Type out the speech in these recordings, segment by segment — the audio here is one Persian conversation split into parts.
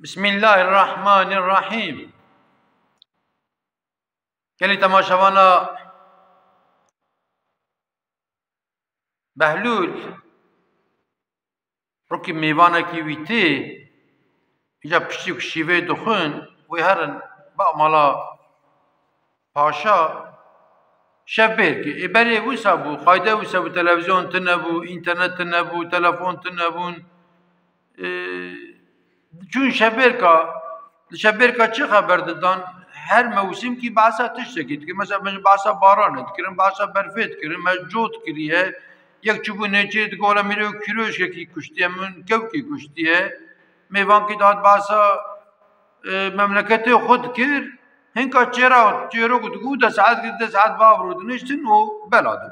بسم الله الرحمن الرحیم. گلی تماشاوانا بهلول روکی میوانه کی ویتی ایجا پشتی و شیوه دخون وی هرن با مالا پاشا شبیر که ایبری ویسا بو قایده ویسا بو تلویزیون تنبو اینترنت تنبو تلفون تنبون چون شبیر که چه خبر دادن هر موسم کی باسا تشتکید که مثلا باسا باران کرن باسا برفت کرن مجود کریه یک چوبو نچید گولا میره کیروش کی کشتیه من کو کی کشتیه میوان کی داد باسا مملکت خود کر هنگا چرا گود ساعت باورود نشتن و بلاده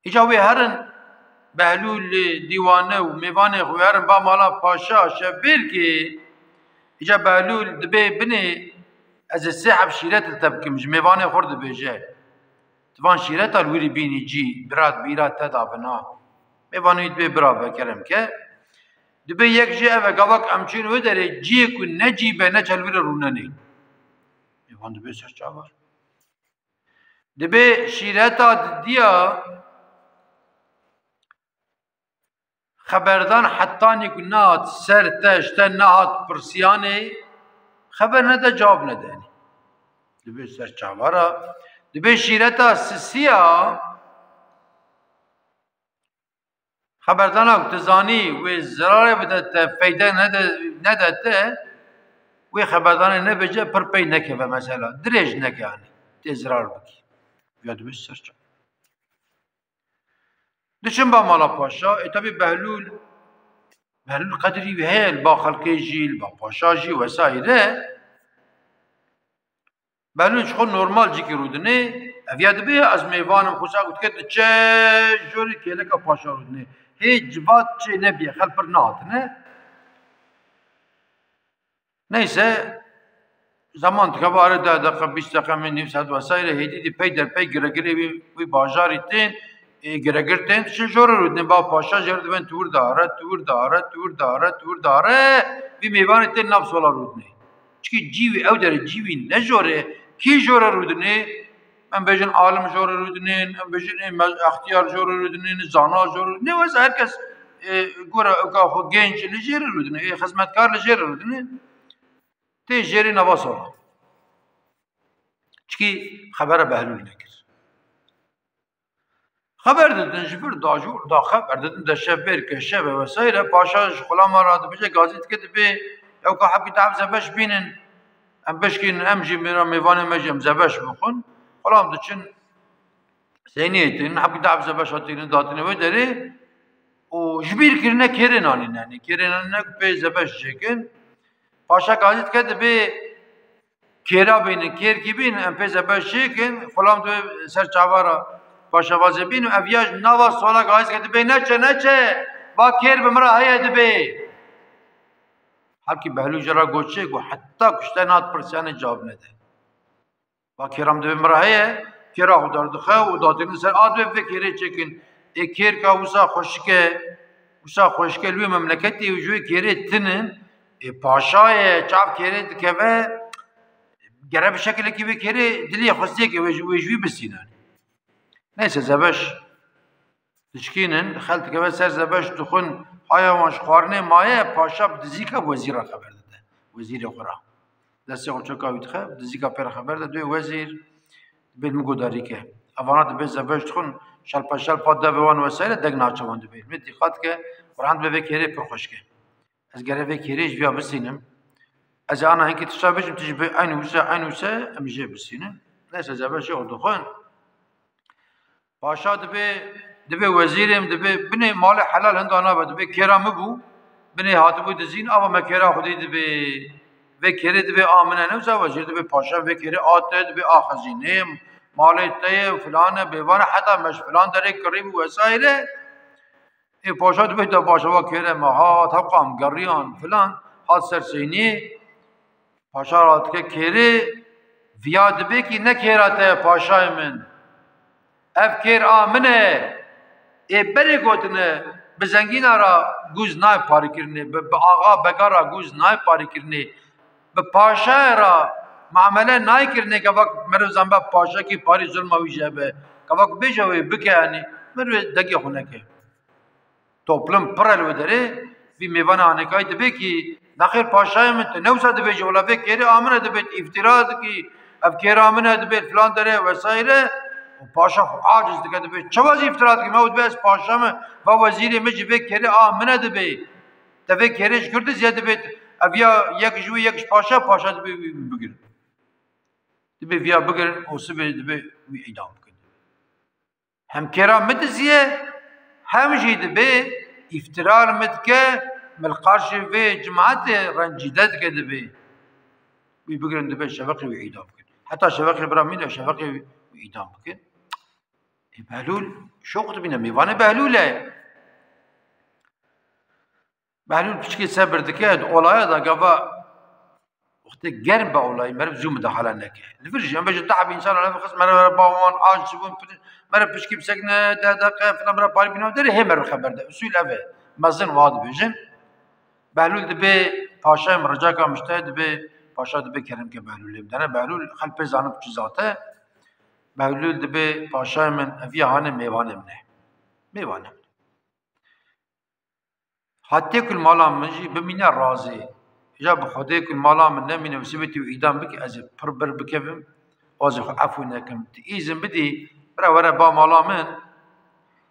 ایجاوی هرن بهلول دیوانه و میوان خویارن با مالا پاشا شبیر که ایجا بهلول دبی بنی از السحب شیرت التبکمش میوان خورد بیجه توان شیرت الویری بینی جی بیرات تدا بنا میوانوید بی برا بکرم که دبی یک جه و گواک امچین و داره جی کن نجی به نچل ویر روننی میوان دبی سر چاور دبی شیرت دیا خبردان حتی نکنات سر تشت نهات پرسیانه خبر نده جواب نده دبی سر چاورا دبی شیرتا سسیا خبردان اکتزانی و زراره بده فیده نده و خبردان نبجه پر پی نکه و مثلا دریج نکه یعنی تزرار بکی یا دبی سر چاورا دشن با مالا پاشا اتابی بهلول قدری و هیل با خلقی جیل با پاشا جی و سایره بهلول چخون نورمال جی که رودنه افیاد بی از میوانم خوشا گود که چه جوری که لکا پاشا رودنه هیچ جواد چه نبیه خل پر نهاتنه نیسه زمان تکباره دقیقه 20 دقیقه من نیم ساعت و سایره هیدی دی پی در پی گرگری وی بازاری تین گرگرتن شجور رودن با پاشا جرد بن تور داره بی میوان تن نفس ولا رودنه چکی جیوی او در جیوی نجوره کی جوره رودنه من بجن عالم جوره رودنه من بجن اختیار جوره رودنه زانا جوره رودنه واسه هر کس گوره خو گنج لجیر رودنه خدمتکار لجیر رودنه تی جری نواس ولا چکی خبر بهلول نکر خبر دادن جبر داجور دا خبر دادن دا شبیر که شب و سایره پاشاش خلا مراد بجه گازیت که دبی او که حبی تعب زبش بینن ام بشکین ام جی میرا میوان مجم زبش بخون خلا هم دچن سینیتین حبی تعب زبش هاتین داتین و داره و جبیر کرنه کرن آنین یعنی کرن آنین که پی زبش چکن پاشا گازیت که دبی کرا بینن کر کی بینن ام پی زبش چکن خلا هم دو سر چاوارا پاشا وازبین و اویاج نوا سوالا گایز که دبی نچه با کیر بمرا هیا دبی هرکی بهلول جرا گوچه گو حتی کشتنات پرسیان جواب نده با کیرام دبی مرا هیا کیرا خودار دخه و دادین سر آدوی فکری چکن ای کیر که وسا خوشکه لوی مملکتی و جوی کیری تنن ای پاشای چاپ کیری دکوه گره بشکل که بی کیری دلی خوستی که ویجوی بسینن نيسا زبش تشكينن خلت كبا سر زبش دخون هايا وانش خوارنه مايه پاشا بدزيكا وزيرا خبر داده وزير خورا دسته خورچوكا ويتخه بدزيكا پير خبر داده دوی وزير بالمگو داري که اوانات بي زبش دخون شلپا دوان وسائل دگ ناچوان دوی مدي خات که قرآن بي كيري پر خوش که از گره بي كيريش بيا بسينم از انا هنكي تشابجم تجي عين وسا امجي بسينم نيسا زبش يغ دخون پاشا دبی وزیرم دبی بنی مال حلال هندانا با دبی کرام بو بنی هاتبو دزین آوا مکرا خودی دبی و کری دبی آمنه نوزا وزیر دبی پاشا و کری آته دبی آخزینه مال تای فلان بیوان حتی مش فلان داره قریب وسایله ای پاشا دبی تا پاشا و کری مهات حقام گریان فلان حاد سرسینی پاشا رات که کری ویا دبی کی نکراته پاشای من اف کیر آمنه ای بری گوتنه بزنگین را گوز نای پاری کرنه به آقا بگارا گوز نای پاری کرنه به پاشا را معامله نای کرنه که وقت مرو زنبا پاشا کی پاری ظلم ویجه به که وقت بجوی بکنی مرو دگی خونه که توپلم پرل و داره وی میوان آنکای دبی کی نخیر پاشای من تو نوسا دبی جولا به کری آمنه دبی افتراض کی اف کری آمنه دبی فلان داره وسایره و پاشا عاجز دیگه دبی چه واسه افتراض کی مود بس پاشا من و وزیر مجی به کری آمنه دبی دبی کریش کرده زیاده بید اویا یک جوی یکش پاشا دبی بگیر دبی ویا بگیرن اوسه دبی وی اعدام کن هم کرام متزیه هم جید به افترار متکه ملقاش به جماعت رنجیدت کده به وی بگیرن دبی شفقی وی اعدام کن حتی شفقی برامین و شفقی وی اعدام کن بهلول شوقت بینه میوانه بهلوله بهلول پشکی صبر دکه اولای دا گفا وقتی گرم با اولای مرد زوم دخلا نکه لفرش هم بجد تعب انسان على فخص مرد باوان عاج شبون مرد پشکی بسکنه دقیقه فلان مرد پاری بینه داره هم مرد خبر ده اصول اوه مزن واد بجن بهلول دبی پاشا مرجع کا مشتهد دبی پاشا دبی کرم که بهلول دنه بهلول خل پیزانه چه ذاته بهلول دبی پاشا من افیا هانه میوانه منه میوانه حتی کل مالا منجی بمینه راضی یا بخوده کل مالا من نمینه و سبتی و ایدام بکی از پر بر بکفم وازی خو عفو نکم ایزم بدی برا ورا با مالا من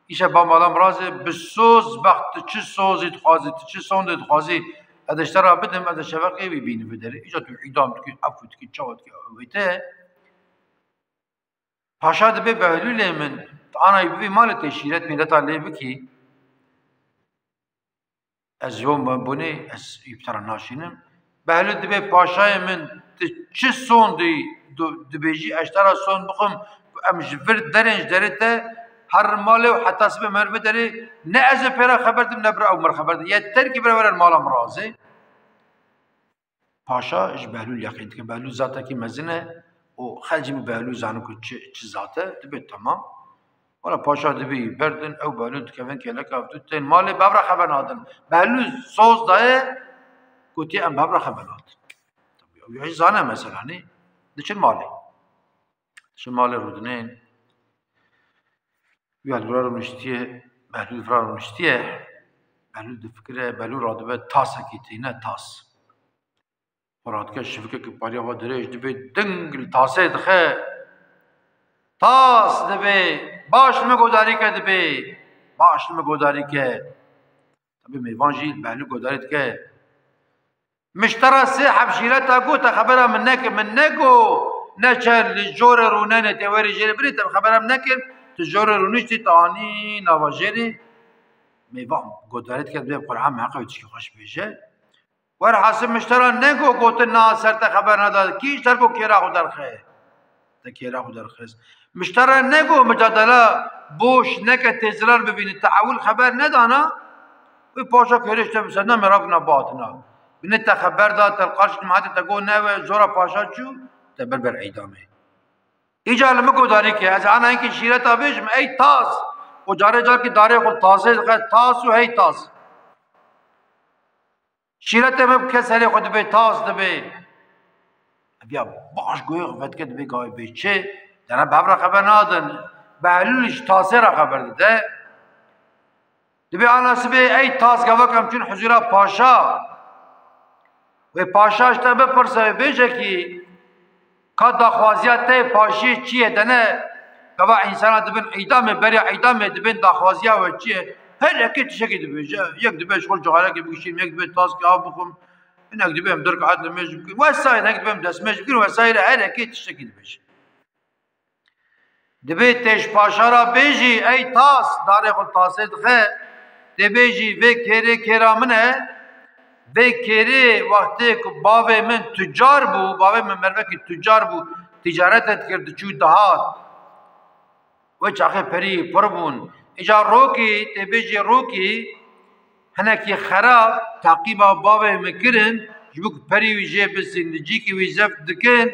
ایشه با مالا راضی بسوز وقت چه سوزی تخوازی چه سونده تخوازی ادشترا بدم اد شفقی ببینه بدره ایجا تو ایدام تکی عفو تکی چاوت کی اویته پاشا دبی بهلول من انا بی مال تشیرت میلتا لی بکی از یوم بونی از ابتر ناشینم بهلول دبی پاشای من چه سوندی دبیجی اشترا سوند بخم ام جفر درنج درته هر ماله و حتی سبب مرفه داری نه از پیرا خبردم نه برا عمر خبردم یه ترکی برا ورن مالا مرازه پاشا اش بهلول یقین که بهلول ذاته کی مزنه و خلجی بهلول زانو که چه ذاته دبی تمام ولا پاشا دبی بردن او بهلول کفن که لکه افتوتن مال ببرا خبر نادن بهلول سوز داره گوتی ام ببرا خبر نادن یا زانه مثلا نی دچن مالی دچن مال رودنین یا فرار نشتیه بهلول فرار نشتیه بهلول دفکره بهلول رادبه تاس کیتی نه تاس فراد که شفکه که پاریا و درش دبی دنگل تاسه دخه تاس دبی باش مگوداری که دبی باش مگوداری که تبی میوان جیل بهلول گوداریت که مشترا سه حبشیرتا گوتا خبرم من نگو نچر جور رونانه تیوری جیره بریتم خبرم نکر تجور رونشتی تانی نواجری میوان گوداریت که دبی قرآن حقی چی خوش بیشه ور حاسب مشترا نگو گوت ناصر تا خبر نداد کیش تر کو کیرا خود درخه تکیرا خود درخه مشترا نگو مجادله بوش نکه تزرار ببینی تعاول خبر ندانا و پاشا کریش تبسنا مرافنا باطنا بنت خبر داد تلقاش جماعت تقول نه زورا پاشا چو تبربر اعدامه ایجا لمگو داری که از آن اینکه شیرت آبیش ای تاس و جاره جار کی داره خود تاسه تاس و هی تاس شیرت مب کسری خود به تاس دبی بیا باش گوی خفت که دبی گای بی چه داره ببرا خبر نادن بهلولش تاسه را خبر داده دبی آن سبی ای تاس گوه کم چون حضورا پاشا و پاشاش تا بپرسه بیشه کی که داخوازیات تی پاشی چیه دنه گوه انسان دبین ایدام بری ایدام دبین داخوازیا و چیه هر یکی تشکی دبیجه یک دبیش خول جغاله که بگیشیم یک دبی تاس که آب بخم این یک دبیم درک عدل میش بکن وسایل یک دبیم دست میش بکن وسایل هر یکی تشکی دبیجه دبی تش پاشا را بیجی ای تاس داره خود تاسه دخه دبیجی و کری کرامنه و کری وقتی که باوی من تجار بو باوی من مروه که تجار بو تجارتت کرد چو دهات و چاقه پری پر بون ایجا روکی تبیجی روکی هنکی خراب تعقیبا باوی مکرن جبوک پری ویجه بسندجی کی ویزف دکن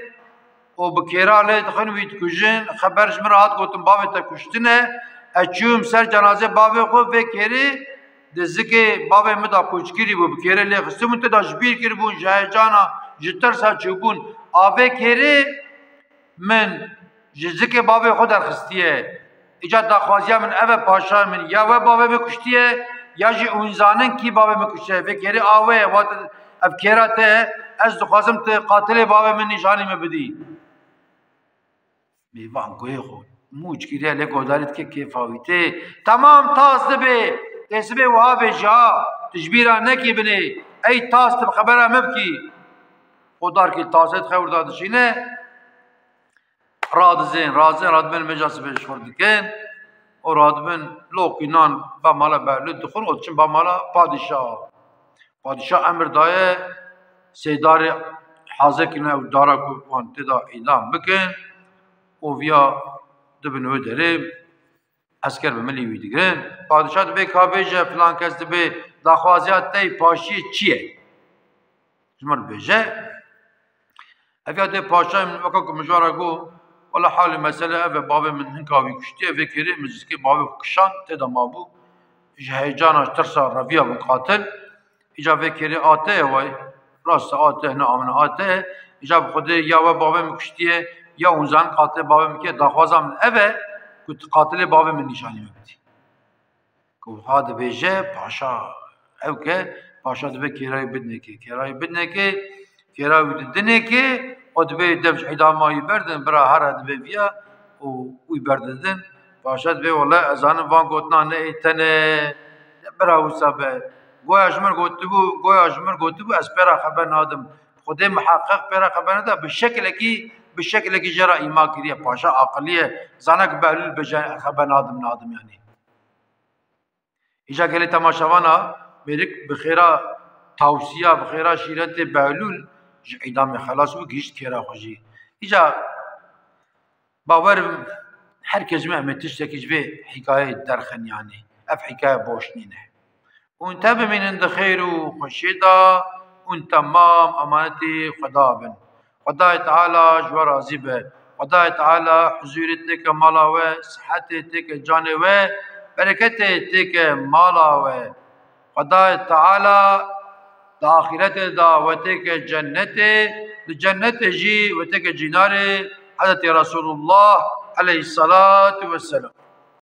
و بکیراله دخن وید کجن خبرش مرهات گوتن باوی تا کشتنه اچوم سر جنازه باوی خو و کری دزكي بابا مدا كوچكيري بو بكيره لي خصم انت دا جبير كربون جانا جترسا چوبون آوه كيري من جزكي بابا خود الخستيه اجا داخوازيا من اوه پاشا من يا و بابا مكشتيه يا جي اونزانن كي بابا مكشتيه فكيري آوه وات اف كيراته از دخوازم ته قاتل بابا من نشاني مبدي ميوان گوه خود موج كيري لكو دارت كي كيفاويته تمام تاز دبي تسبي وهابي جا تجبيرا نكي بني اي تاز تب خبرها مبكي خدار كي تازت خبر دادشينه رادزين رادبن مجاس بيش فردكين ورادبن لوكينان بمالا بهلو دخول وچن بمالا پادشاه امر دايه سيدار حاضر كنا ودارا کو وانتدا اعلام بكن وفيا دبن ودري اسكر بملي ويدگرن پادشاه به کابجه فلان کس به داخوازيات تي پاشي چيه جمر بيجه افيا ده پاشا من وكا مجارا گو ولا حال مسألة أبي بابا من هنكاوي كشتي أبي كريم مزكي بابا كشان تدا مابو جهيجانا ترسا رفيا بقاتل إجا في كريم آته واي راس آته هنا آمن آته إجا بخده يا بابا مكشتي يا ونزان قاتل بابا مكي داخوازا من أبي كنت قاتل بابا من نشاني مبتي كو هذا بيجي باشا أوكي باشا دبي كراي بدنكي كراي بدنكي ودبي دفش حداما يبردن برا هر دبي فيها ويبردن باشا دبي والله أزان فان قوتنا نئتنه برا وسابه گویا جمر گوتبو اسپرا خبر نادم خود محقق پرا خبر ندا بالشكل کی جرا ایما کریه پاشا عقلیه زانک بهلول بجا خبر نادم يعني اجا گلی تماشاوانا میرک بخیرا توصیه بخیرا شیرت بهلول اعدام خلاص و گیشت کرا خوشی اجا باور herkes mi تشتكي به حكايه درخن يعني اف حكايه بوشنينه وانت بمن خير وخشيدا وانت تمام امانتي خدابن خدا تعالى جوا راضي به خدا تعالى حضورتك مالا و صحتك جان و بركتك مالا و خدا تعالى آخرت دعوتك جنته الجنة جي وتك جناره حضرت رسول الله عليه الصلاة والسلام